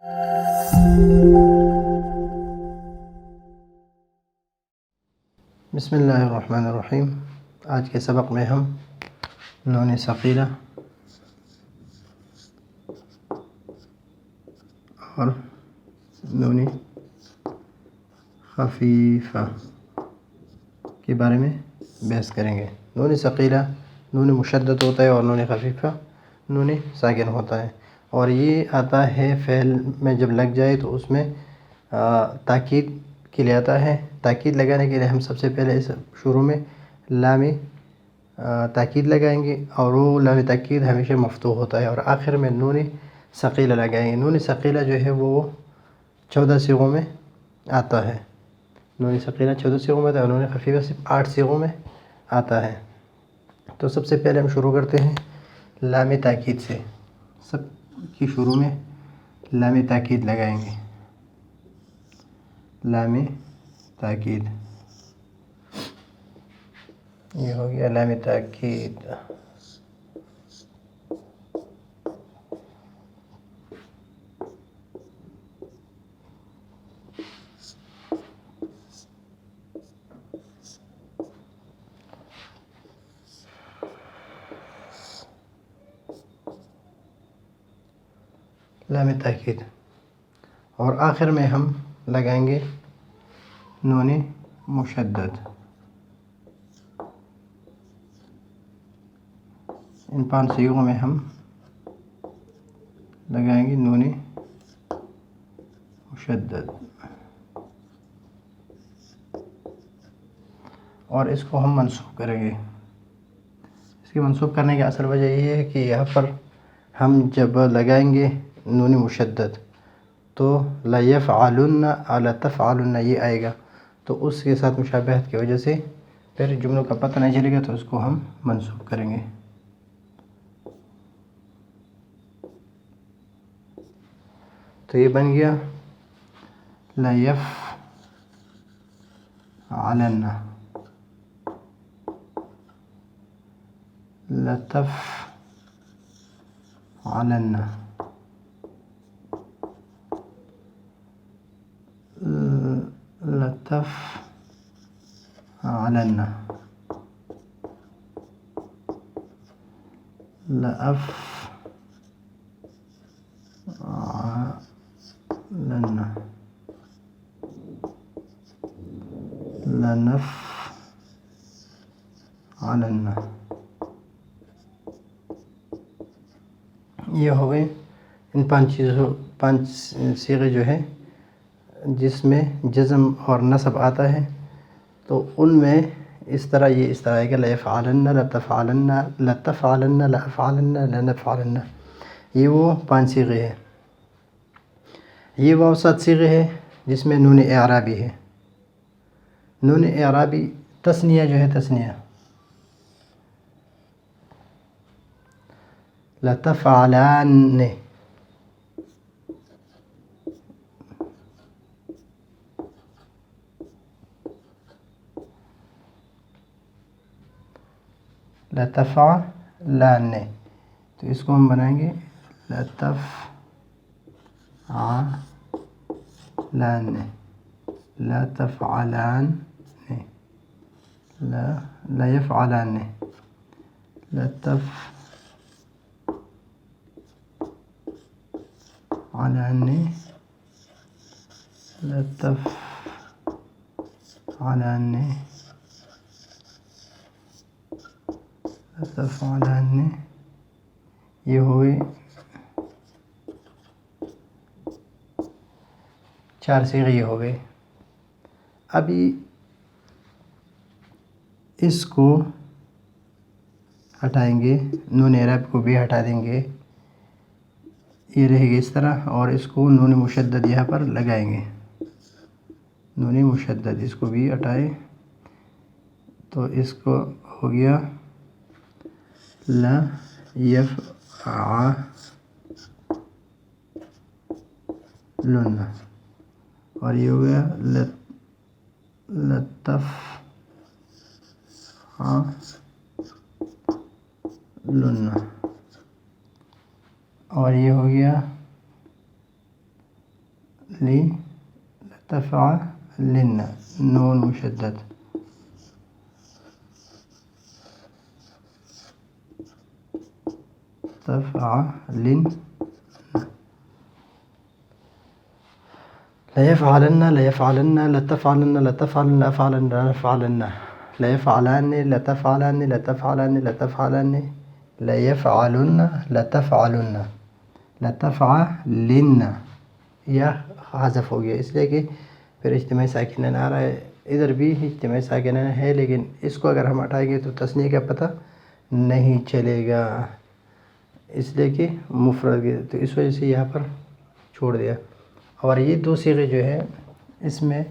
بسم اللہ الرحمن الرحیم۔ آج کے سبق میں ہم نون ثقیلہ اور نون خفیفہ کے بارے میں بحث کریں گے۔ نون ثقیلہ نون مشدد ہوتا ہے اور نون خفیفہ نون ساکن ہوتا ہے، اور یہ آتا ہے فعل میں جب لگ جائے تو اس میں تاکید کے لیے آتا ہے۔ تاکید لگانے کے لیے ہم سب سے پہلے اس شروع میں لام تاکید لگائیں گے، اور وہ لام تاکید ہمیشہ مفتوح ہوتا ہے، اور آخر میں نون ثقیلہ لگائیں گے۔ نون ثقیلہ جو ہے وہ 14 صیغوں میں آتا ہے۔ نون ثقیلہ 14 صیغوں میں آتا ہے اور نون خفیفہ صرف 8 صیغوں میں آتا ہے۔ تو سب سے پہلے ہم شروع کرتے ہیں لام تاکید سے۔ سب کی شروع میں لام تاکید لگائیں گے۔ لام تاکید، یہ ہو گیا لام تاکید۔ لام تاکید، اور آخر میں ہم لگائیں گے نون مشدد۔ ان 5 صیغوں میں ہم لگائیں گے نون مشدد، اور اس کو ہم منصوب کریں گے۔ اس کی منصوب کرنے کی اصل وجہ یہ ہے کہ یہاں پر ہم جب لگائیں گے نون مشدد تو لا یفعلن لا تفعلن یہ آئے گا، تو اس کے ساتھ مشابہت کی وجہ سے پھر جملوں کا پتہ نہیں چلے گا، تو اس کو ہم منصوب کریں گے۔ تو یہ بن گیا لا یفعلن لا تفعلن لا تفعلن لا أفعلن لا نفعلن۔ یہ ہو گئے ان 5 صیغے جو ہے جس میں جزم اور نصب آتا ہے، تو ان میں اس طرح آئے گا لا یفعلن لا تفعلن لا تفعلن لا افعلن لا نفعلن۔ یہ وہ 5 صیغے ہیں۔ یہ وہ 7 صیغے ہیں جس میں نون اعرابی ہے۔ نون اعرابی تثنیہ جو ہے، تثنیہ لا تفعلن، لا تفعلن، تو اس کو ہم بنائیں گے لا تفعلن لا تفعلن لا يفعلن لا تفعلن لا تفعلن لا تفعلن۔ یہ ہوئے 4 صیغے یہ ہو گئے۔ ابھی اس کو ہٹائیں گے، نون اعراب کو بھی ہٹا دیں گے، یہ رہے گی اس طرح، اور اس کو نون مشدد یہاں پر لگائیں گے۔ نون مشدد اس کو بھی ہٹائے تو اس کو ہو گیا لا یفعلن، اور یہ ہو گیا لا تفعلن، اور یہ ہو گیا لی لتفعلن نون مشدد تفعلن ليفعلن لتفعلن لفعلن ليفعلن لتفعلن ليفعلن لتفعلن یا حذف ہو گیا، اس لیے کہ پھر اجتماعی ساکنین آ رہا ہے، ادھر بھی اجتماعی ساکنین ہے لیکن اس کو اگر ہم ہٹائیں گے تو تثنیہ کا پتہ نہیں چلے گا، اس لیے کہ مفرد کے، تو اس وجہ سے یہاں پر چھوڑ دیا۔ اور یہ دو صیغے جو ہے اس میں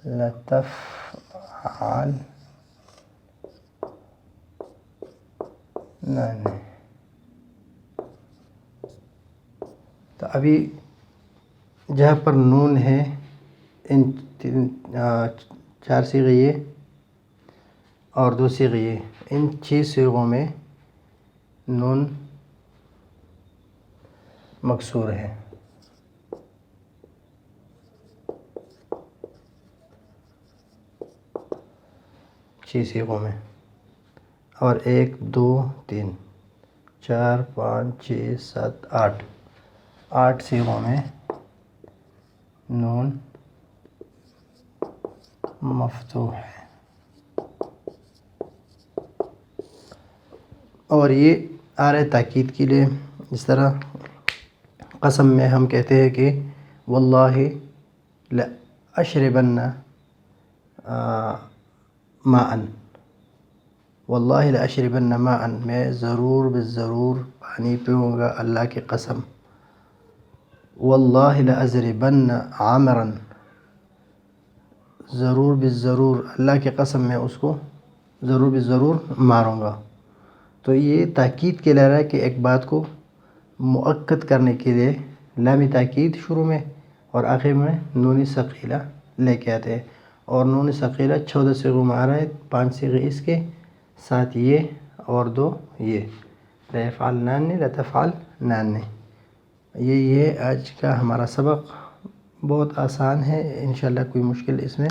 لتفعلن تو ابھی جہاں پر نون ہے ان چار صیغے یہ اور دو صیغے یہ، ان 6 صیغوں میں نون مکسور ہے۔ 6 صیغوں میں، اور 1 2 3 4 5 6 7 8 صیغوں میں نون مفتوح ہے۔ اور یہ آ رہے تاکید کے لیے، اس طرح قسم میں ہم کہتے ہیں کہ واللہ لأشربن ماءً، واللہ لأشربن ماءً، میں ضرور بالضرور پانی پیوں گا اللہ کی قسم۔ واللہ لأضربن عامرا، ضرور بالضرور اللہ کی قسم میں اس کو ضرور بالضرور ماروں گا۔ تو یہ تاکید کے لے رہا ہے کہ ایک بات کو مؤکد کرنے کے لیے لام تاکید شروع میں اور آخر میں نون ثقیلہ لے کے آتے ہیں، اور نون ثقیلہ 14 صیغوں میں آ رہا ہے، 5 صیغے اس کے ساتھ یہ اور 2 یہ، لَيَفْعَلْنَانِ لَتَفْعَلْنَانِ۔ یہ آج کا ہمارا سبق بہت آسان ہے، انشاءاللہ کوئی مشکل اس میں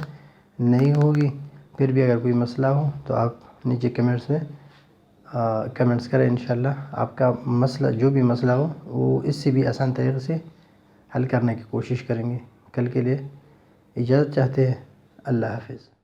نہیں ہوگی۔ پھر بھی اگر کوئی مسئلہ ہو تو آپ نیچے کمنٹس میں کمنٹس کریں، انشاءاللہ آپ کا مسئلہ جو بھی مسئلہ ہو وہ اس سے بھی آسان طریقے سے حل کرنے کی کوشش کریں گے۔ کل کے لیے اجازت چاہتے ہیں، اللہ حافظ۔